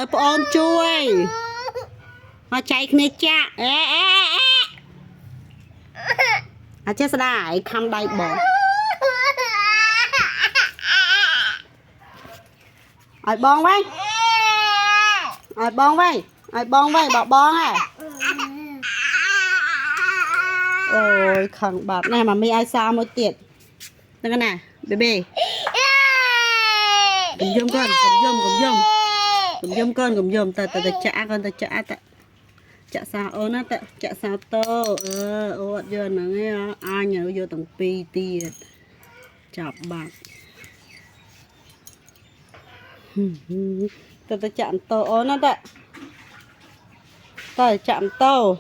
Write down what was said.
tới ôm chui mà chạy kia cha chết đại khăm đầy bỏ ở bong vậy ở bong vậy bỏ bong à ôi khẳng bạc này mà mấy ai sao một tiệt đây nè baby cầm dôm con cầm dôm ta chả con ta chả sao ôn á chả sao tô ô giờ nó nghe ai nhớ vô tầng pi tiệt chọc bạc ta chạm tô ôn á ta chạm tô